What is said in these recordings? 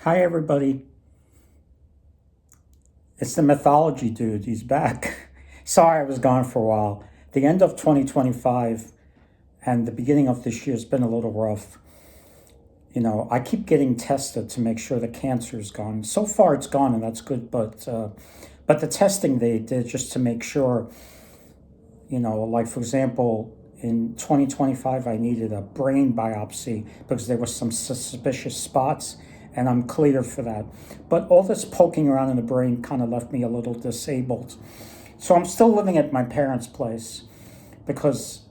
Hi, everybody. It's the Mythology dude. He's back. Sorry I was gone for a while. The end of 2025 and the beginning of this year has been a little rough. I keep getting tested to make sure the cancer is gone. So far, it's gone, and that's good. But the testing they did just to make sure, like for example, in 2025, I needed a brain biopsy because there were some suspicious spots, and I'm cleared for that. But all this poking around in the brain kind of left me a little disabled. So I'm still living at my parents' place because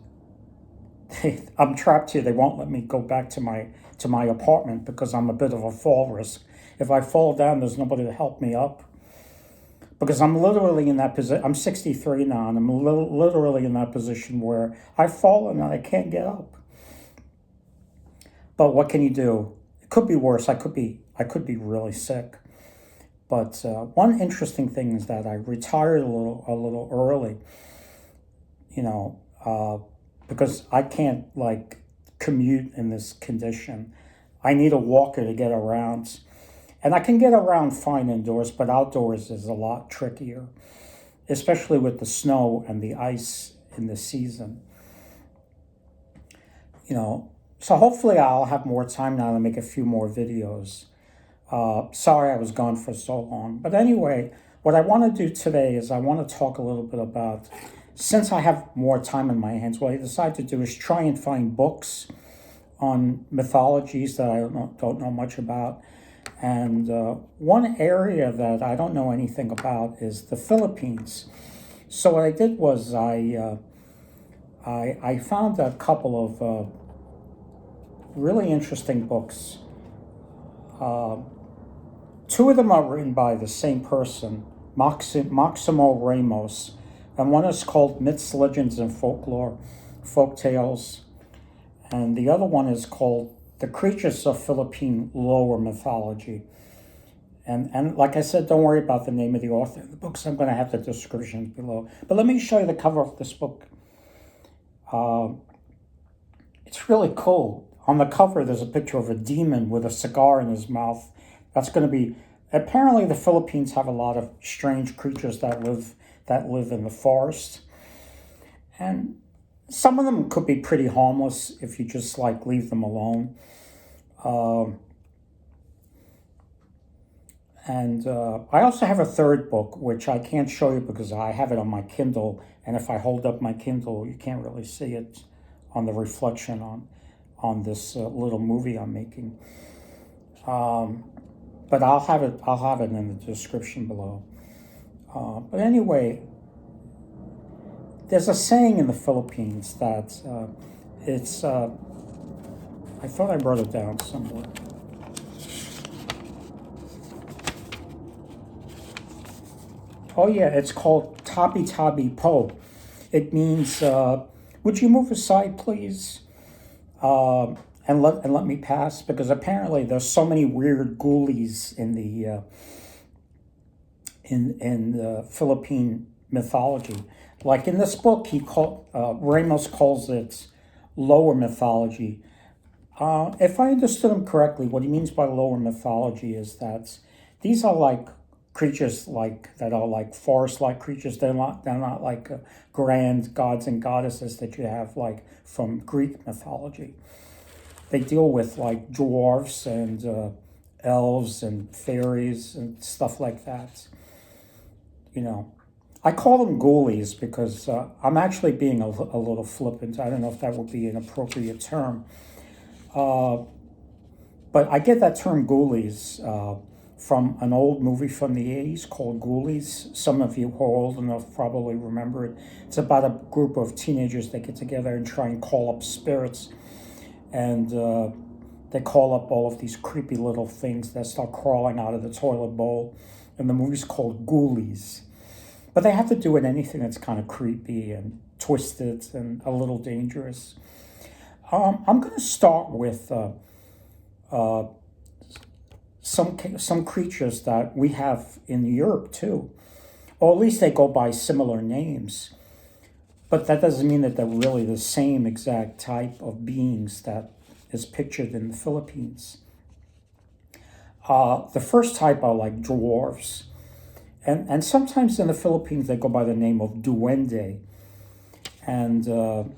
I'm trapped here. They won't let me go back to my apartment because I'm a bit of a fall risk. If I fall down, there's nobody to help me up because I'm literally in that position. I'm 63 now, and I'm literally in that position where I've fallen and I can't get up. But what can you do? It could be worse. I could be really sick. But one interesting thing is that I retired a little early. You know, because I can't like commute in this condition. I need a walker to get around. And I can get around fine indoors, but outdoors is a lot trickier, especially with the snow and the ice in the season. You know, so hopefully I'll have more time now to make a few more videos. Sorry I was gone for so long. But anyway, what I want to do today is I want to talk a little bit about, since I have more time in my hands, what I decided to do is try and find books on mythologies that I don't know much about. And one area that I don't know anything about is the Philippines. So what I did was I found a couple of really interesting books. Uh, Two of them are written by the same person, Maximo Ramos, and one is called Myths, Legends, and Folklore, Folktales, and the other one is called The Creatures of Philippine Lower Mythology. And like I said, don't worry about the name of the author of the books. I'm going to have the descriptions below. But let me show you the cover of this book. Uh, it's really cool. On the cover, there's a picture of a demon with a cigar in his mouth. That's going to be. Apparently, the Philippines have a lot of strange creatures that live in the forest, and some of them could be pretty harmless if you just like leave them alone. Um and I also have a third book, which I can't show you because I have it on my Kindle, and if I hold up my Kindle, you can't really see it on the reflection on this little movie I'm making. Um, but I'll have it in the description below. But anyway, there's a saying in the Philippines that it's. I thought I wrote it down somewhere. Oh yeah, it's called Tabi Tabi Po. It means, would you move aside, please, and let me pass? Because apparently there's so many weird ghoulies in the Philippine mythology. Like in this book, Ramos calls it lower mythology. If I understood him correctly, what he means by lower mythology is that these are like creatures like that are like forest-like creatures. They're not like grand gods and goddesses that you have like from Greek mythology. They deal with like dwarves and elves and fairies and stuff like that. You know, I call them ghoulies because I'm actually being a little flippant. I don't know if that would be an appropriate term. Uh, but I get that term ghoulies from an old movie from the 80s called Ghoulies. Some of you who are old enough probably remember it. It's about a group of teenagers that get together and try and call up spirits. And they call up all of these creepy little things that start crawling out of the toilet bowl. And the movie's called Ghoulies. But they have to do with anything that's kind of creepy and twisted and a little dangerous. I'm going to start with uh, some creatures that we have in Europe too, or at least they go by similar names. But that doesn't mean that they're really the same exact type of beings that is pictured in the Philippines. The first type are like dwarves, and sometimes in the Philippines they go by the name of Duwende, and and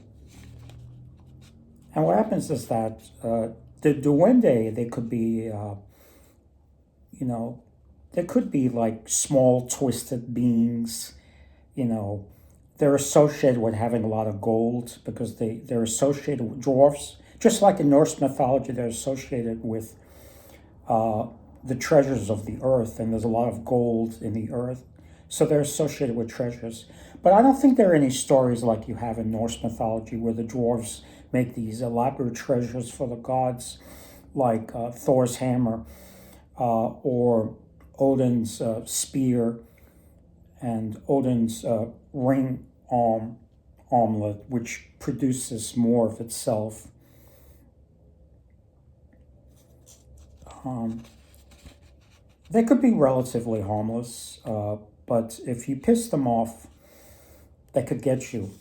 what happens is that the Duwende, they could be you know, they could be like small twisted beings, you know. They're associated with having a lot of gold because they're associated with dwarfs. Just like in Norse mythology, they're associated with the treasures of the earth, and there's a lot of gold in the earth. So they're associated with treasures. But I don't think there are any stories like you have in Norse mythology where the dwarves make these elaborate treasures for the gods, like Thor's hammer or Odin's spear and Odin's ring armlet, which produces more of itself. They could be relatively harmless, but if you piss them off, they could get you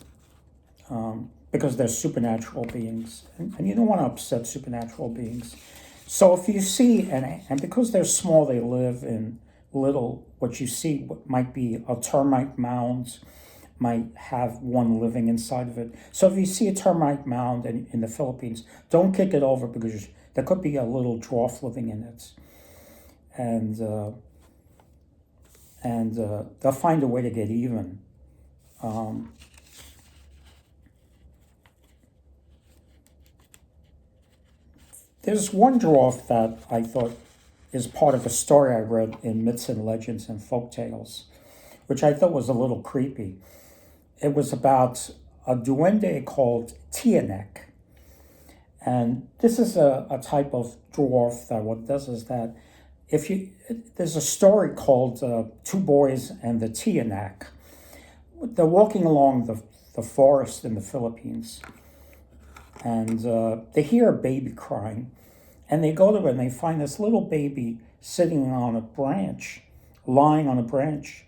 because they're supernatural beings, and you don't want to upset supernatural beings. So if you see, and because they're small, they live in little, what you see might be a termite mound, might have one living inside of it. So if you see a termite mound in the Philippines, don't kick it over because there could be a little dwarf living in it. And they'll find a way to get even. There's one dwarf that I thought is part of a story I read in Myths and Legends and Folktales, which I thought was a little creepy. It was about a duende called Tiyanak. And this is a type of dwarf that what does is that if you, there's a story called Two Boys and the Tiyanak. They're walking along the forest in the Philippines, and they hear a baby crying, and they go to it and they find this little baby sitting on a branch, lying on a branch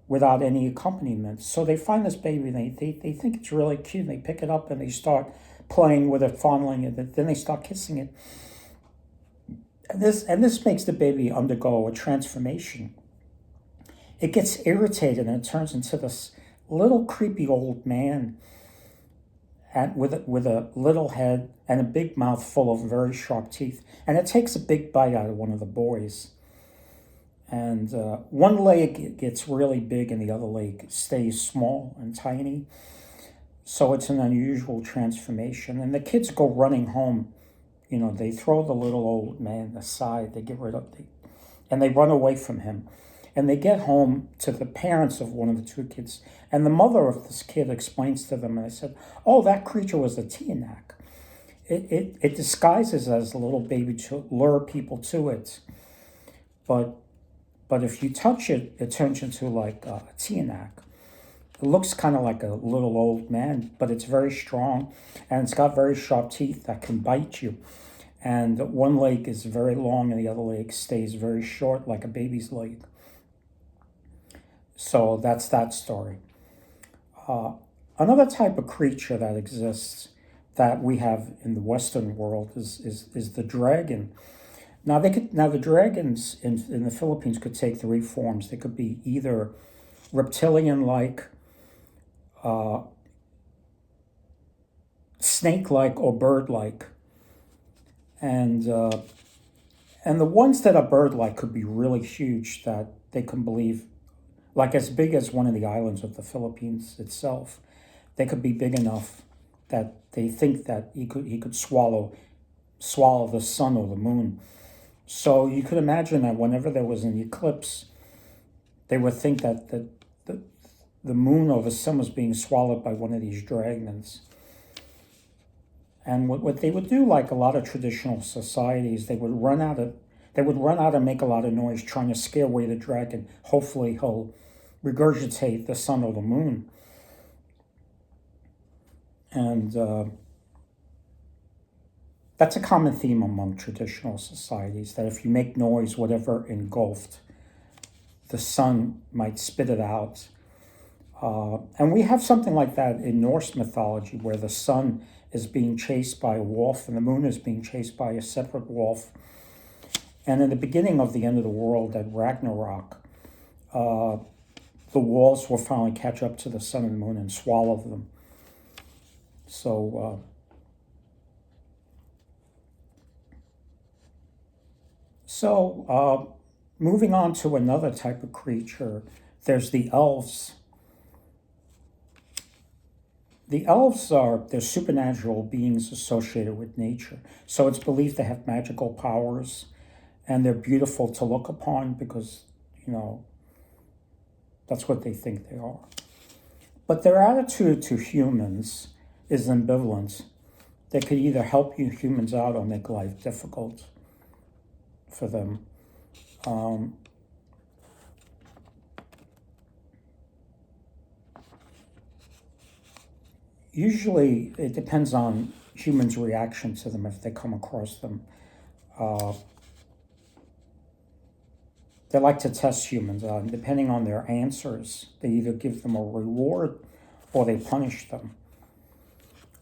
without any accompaniment. So they find this baby and they think it's really cute, and they pick it up and they start playing with it, fondling it, then they start kissing it. And this makes the baby undergo a transformation. It gets irritated and it turns into this little creepy old man with a little head and a big mouth full of very sharp teeth. And it takes a big bite out of one of the boys. And one leg gets really big and the other leg stays small and tiny. So it's an unusual transformation. And the kids go running home. You know, they throw the little old man aside. They get rid of it. And they run away from him. And they get home to the parents of one of the two kids. And the mother of this kid explains to them, and they said, oh, that creature was a Tiyanak. It disguises as a little baby to lure people to it. But if you touch it, it turns into like a Tiyanak. It looks kind of like a little old man, but it's very strong. And it's got very sharp teeth that can bite you. And one leg is very long and the other leg stays very short like a baby's leg. So that's that story. Another type of creature that exists that we have in the Western world is the dragon. Now the dragons in the Philippines could take three forms. They could be either reptilian-like, snake-like, or bird-like. And the ones that are bird-like could be really huge, that they can believe, like as big as one of the islands of the Philippines itself. They could be big enough that they think that he could swallow the sun or the moon. So you could imagine that whenever there was an eclipse, they would think that the moon or the sun was being swallowed by one of these dragons. And what they would do, like a lot of traditional societies, they would run out and make a lot of noise trying to scare away the dragon. Hopefully he'll regurgitate the sun or the moon. And that's a common theme among traditional societies, that if you make noise, whatever engulfed, the sun might spit it out. And we have something like that in Norse mythology, where the sun is being chased by a wolf and the moon is being chased by a separate wolf. And in the beginning of the end of the world, at Ragnarok, uh, the walls will finally catch up to the sun and moon and swallow them. So, moving on to another type of creature, there's the elves. The elves they're supernatural beings associated with nature. So it's believed they have magical powers, and they're beautiful to look upon because, that's what they think they are. But their attitude to humans is ambivalent. They could either help you humans out or make life difficult for them. Usually, it depends on humans' reaction to them if they come across them. They like to test humans, and depending on their answers, they either give them a reward or they punish them.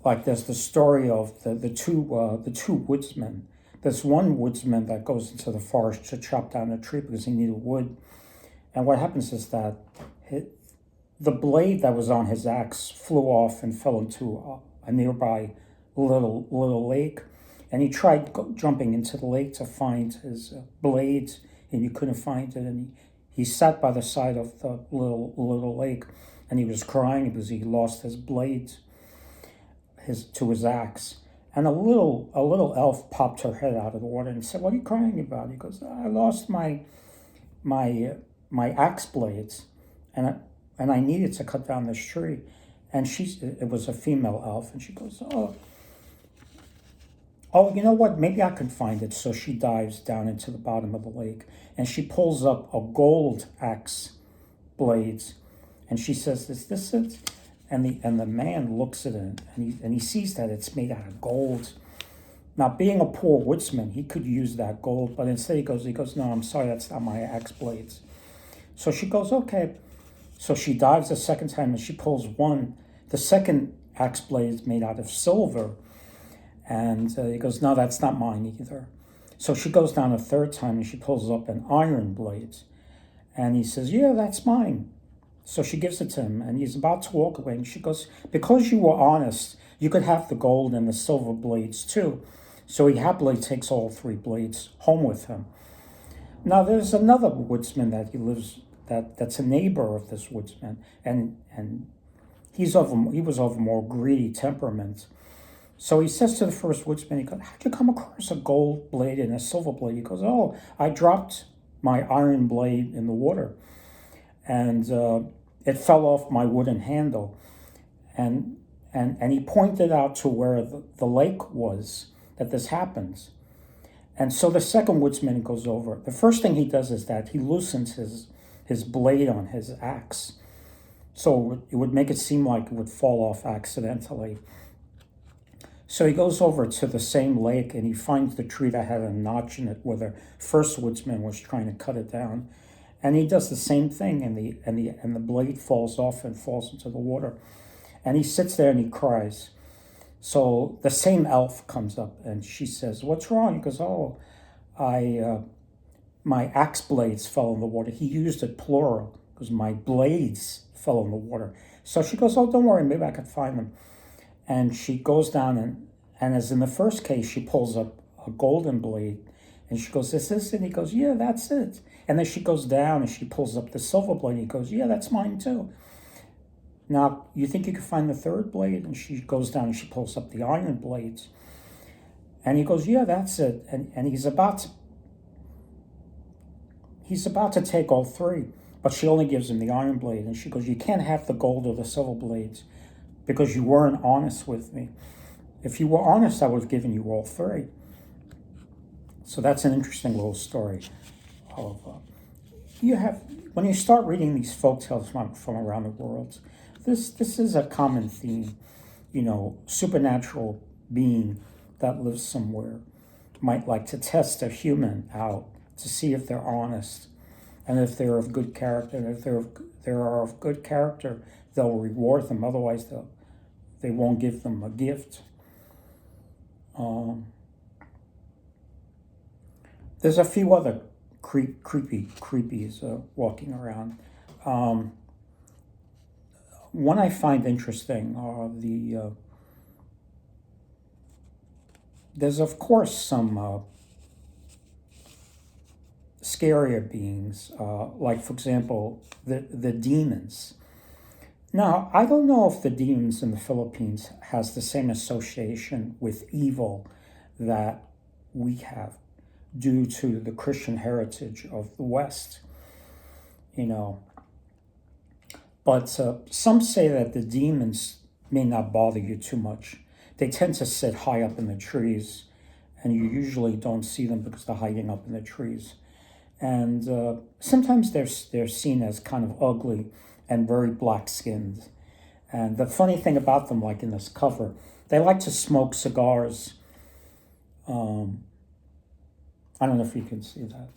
Like there's the story of the two woodsmen. There's one woodsman that goes into the forest to chop down a tree because he needed wood, and what happens is that the blade that was on his axe flew off and fell into a nearby little lake, and he tried jumping into the lake to find his blades, and he couldn't find it, and he sat by the side of the little lake, and he was crying because he lost his blades, to his axe. And a little elf popped her head out of the water and said, "What are you crying about?" He goes, "I lost my axe blades, and I needed to cut down this tree." And it was a female elf, and she goes, "Oh, you know what? Maybe I can find it." So she dives down into the bottom of the lake, and she pulls up a gold axe blades, and she says, "Is this it?" And the man looks at it, and he sees that it's made out of gold. Now, being a poor woodsman, he could use that gold, but instead he goes, "No, I'm sorry, that's not my axe blades." So she goes, "Okay." So she dives a second time, and she pulls the second axe blade is made out of silver. And he goes, "No, that's not mine either." So she goes down a third time, and she pulls up an iron blade. And he says, "Yeah, that's mine." So she gives it to him, and he's about to walk away. And she goes, "Because you were honest, you could have the gold and the silver blades too." So he happily takes all three blades home with him. Now there's another woodsman that he lives that's a neighbor of this woodsman, and he was of a more greedy temperament. So he says to the first woodsman, he goes, "How'd you come across a gold blade and a silver blade?" He goes, "Oh, I dropped my iron blade in the water, and it fell off my wooden handle." And he pointed out to where the lake was that this happens. And so the second woodsman goes over. The first thing he does is that he loosens his blade on his axe, so it would make it seem like it would fall off accidentally. So he goes over to the same lake, and he finds the tree that had a notch in it where the first woodsman was trying to cut it down. And he does the same thing, and the blade falls off and falls into the water. And he sits there and he cries. So the same elf comes up, and she says, "What's wrong?" He goes, "Oh, my axe blades fell in the water." He used it plural because my blades fell in the water. So she goes, "Oh, don't worry, maybe I can find them." And she goes down, and as in the first case, she pulls up a golden blade, and she goes, "Is this it?" And he goes, "Yeah, that's it." And then she goes down and she pulls up the silver blade, and he goes, "Yeah, that's mine too." Now, you think you could find the third blade? And she goes down and she pulls up the iron blades. And he goes, "Yeah, that's it." And he's about to take all three, but she only gives him the iron blade. And she goes, "You can't have the gold or the silver blades because you weren't honest with me. If you were honest, I would have given you all three." So that's an interesting little story. When you start reading these folktales from around the world, this is a common theme. Supernatural being that lives somewhere might like to test a human out to see if they're honest and if they're of good character. And if they are of good character, they'll reward them. Otherwise, they won't give them a gift. There's a few other creepies walking around. Um, One I find interesting are there's of course some scarier beings, like for example the demons. Now I don't know if the demons in the Philippines has the same association with evil that we have due to the Christian heritage of the West, you know. But some say that the demons may not bother you too much. They tend to sit high up in the trees, and you usually don't see them because they're hiding up in the trees. And sometimes they're seen as kind of ugly and very black skinned. And the funny thing about them, like in this cover, they like to smoke cigars. Um, I don't know if you can see that.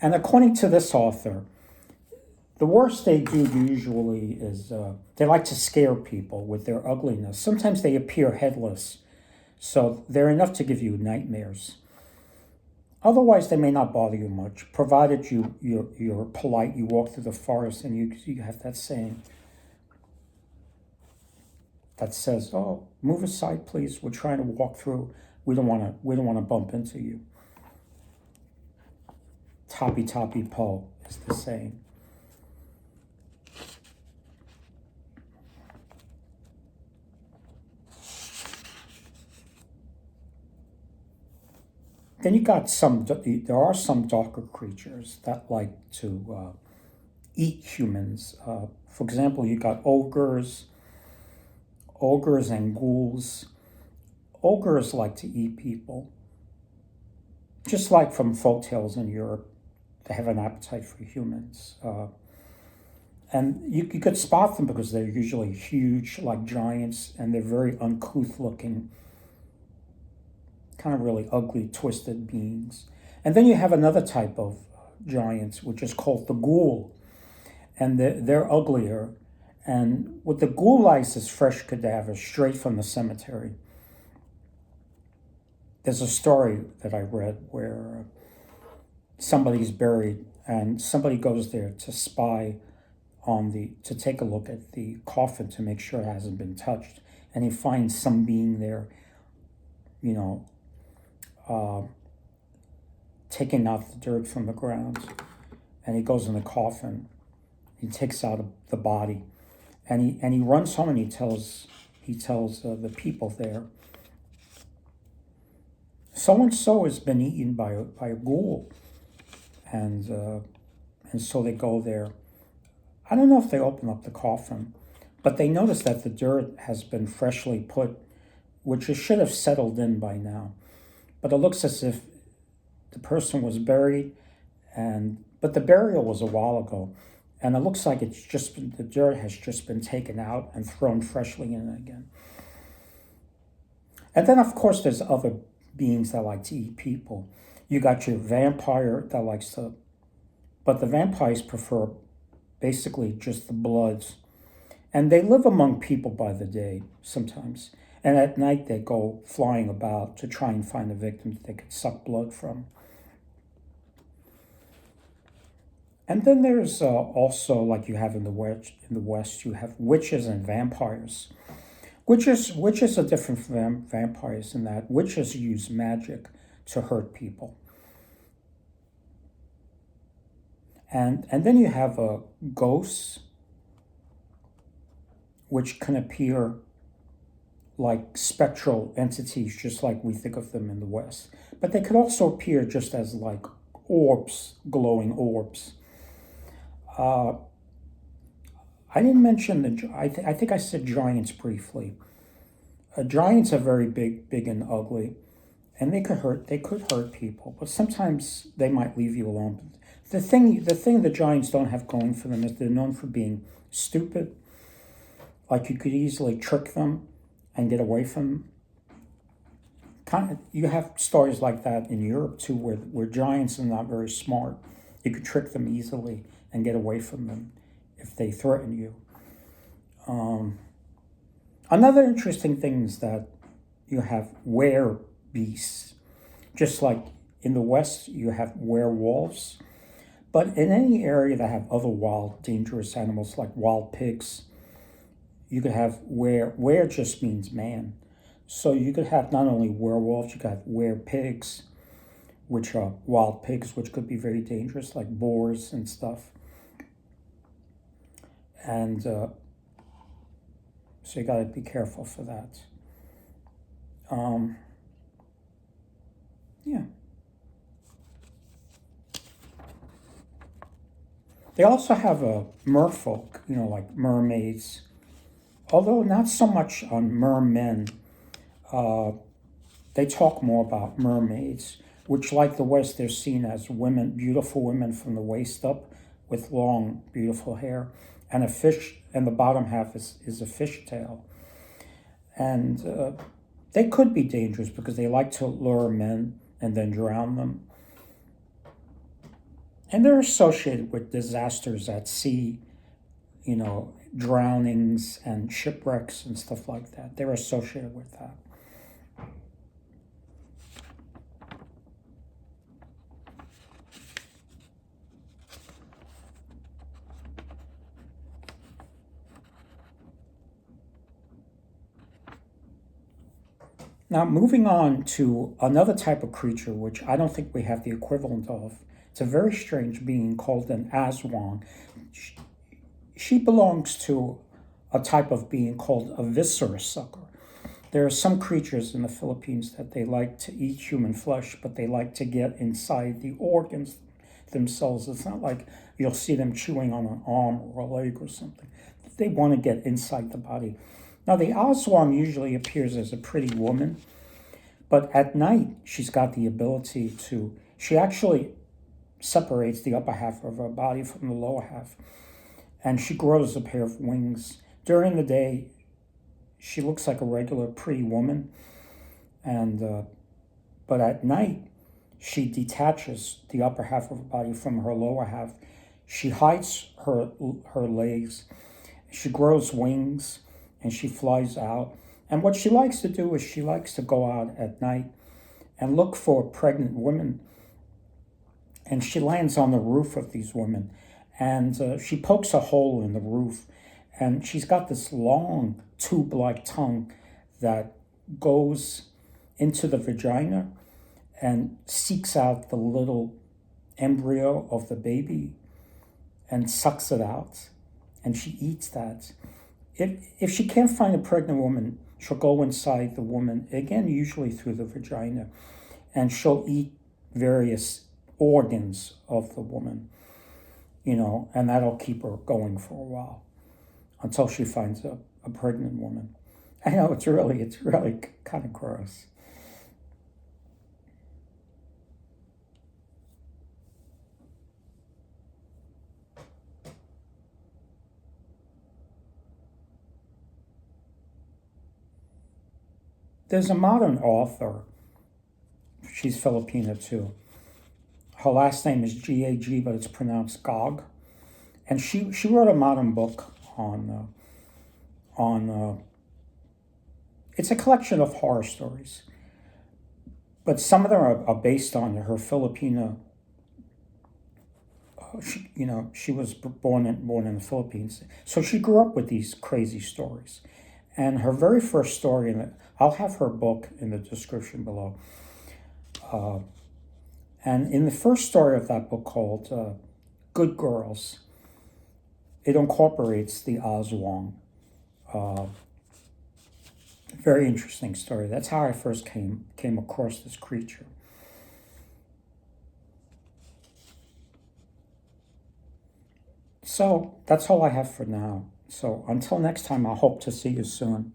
And according to this author, the worst they do usually is they like to scare people with their ugliness. Sometimes they appear headless, so they're enough to give you nightmares. Otherwise, they may not bother you much, provided you're polite. You walk through the forest and you have that saying that says, "Oh, move aside, please. We're trying to walk through. We don't want to bump into you." Toppy toppy po is the saying. Then you got there are some darker creatures that like to eat humans. For example, you got ogres and ghouls. Ogres like to eat people, just like from folktales in Europe. They have an appetite for humans. And you could spot them because they're usually huge, like giants, and they're very uncouth looking, kind of really ugly, twisted beings. And then you have another type of giants, which is called the ghoul, and they're uglier. And what the ghoulies is fresh cadavers straight from the cemetery. There's a story that I read where somebody's buried, and somebody goes there to spy to take a look at the coffin to make sure it hasn't been touched, and he finds some being there, you know, taking out the dirt from the ground, and he goes in the coffin. He takes out the body, and he runs home and he tells the people there, so and so has been eaten by a ghoul, and so they go there. I don't know if they open up the coffin, but they notice that the dirt has been freshly put, which it should have settled in by now. But it looks as if the person was buried, but the burial was a while ago, and it looks like the dirt has just been taken out and thrown freshly in again. And then of course there's other beings that like to eat people. You got your vampire that likes to, but the vampires prefer basically just the bloods, and they live among people by the day sometimes. And at night, they go flying about to try and find a victim that they could suck blood from. And then there's also, like you have in the West, you have witches and vampires. Witches are different from vampires in that witches use magic to hurt people. And then you have ghosts, which can appear like spectral entities, just like we think of them in the West. But they could also appear just as like orbs, glowing orbs. I didn't mention I think I said giants briefly. Giants are very big and ugly, and they could hurt people. But sometimes they might leave you alone. The thing the giants don't have going for them is they're known for being stupid. Like you could easily trick them and get away from them. You have stories like that in Europe too, where giants are not very smart. You could trick them easily and get away from them if they threaten you. Another interesting thing is that you have werebeasts, just like in the West, you have werewolves. But in any area that have other wild, dangerous animals like wild pigs, you could have were just means man. So you could have not only werewolves, you could have werepigs, which are wild pigs, which could be very dangerous, like boars and stuff. And so you got to be careful for that. Yeah. They also have a merfolk, like mermaids, although not so much on mermen. They talk more about mermaids, which, like the West, they're seen as women, beautiful women from the waist up with long, beautiful hair, and a fish, and the bottom half is a fishtail. And they could be dangerous because they like to lure men and then drown them. And they're associated with disasters at sea, drownings and shipwrecks and stuff like that. They're associated with that. Now, moving on to another type of creature, which I don't think we have the equivalent of. It's a very strange being called an Aswang. She belongs to a type of being called a viscera sucker. There are some creatures in the Philippines that they like to eat human flesh, but they like to get inside the organs themselves. It's not like you'll see them chewing on an arm or a leg or something. They want to get inside the body. Now, the Aswang usually appears as a pretty woman, but at night, she's got the ability to, she actually separates the upper half of her body from the lower half, and she grows a pair of wings. During the day, she looks like a regular pretty woman, and but at night, she detaches the upper half of her body from her lower half. She hides her legs. She grows wings, and she flies out. And what she likes to do is she likes to go out at night and look for pregnant women. And she lands on the roof of these women. And she pokes a hole in the roof. And she's got this long tube-like tongue that goes into the vagina and seeks out the little embryo of the baby and sucks it out. And she eats that. If she can't find a pregnant woman, she'll go inside the woman, again, usually through the vagina, and she'll eat various organs of the woman, and that'll keep her going for a while until she finds a pregnant woman. I know it's really kind of gross. There's a modern author. She's Filipina too. Her last name is G-A-G, but it's pronounced Gog. And she wrote a modern book on it's a collection of horror stories. But some of them are based on her Filipina. She was born in the Philippines. So she grew up with these crazy stories. And her very first story, I'll have her book in the description below. And in the first story of that book called Good Girls, it incorporates the Aswang. Very interesting story. That's how I first came across this creature. So that's all I have for now. So until next time, I hope to see you soon.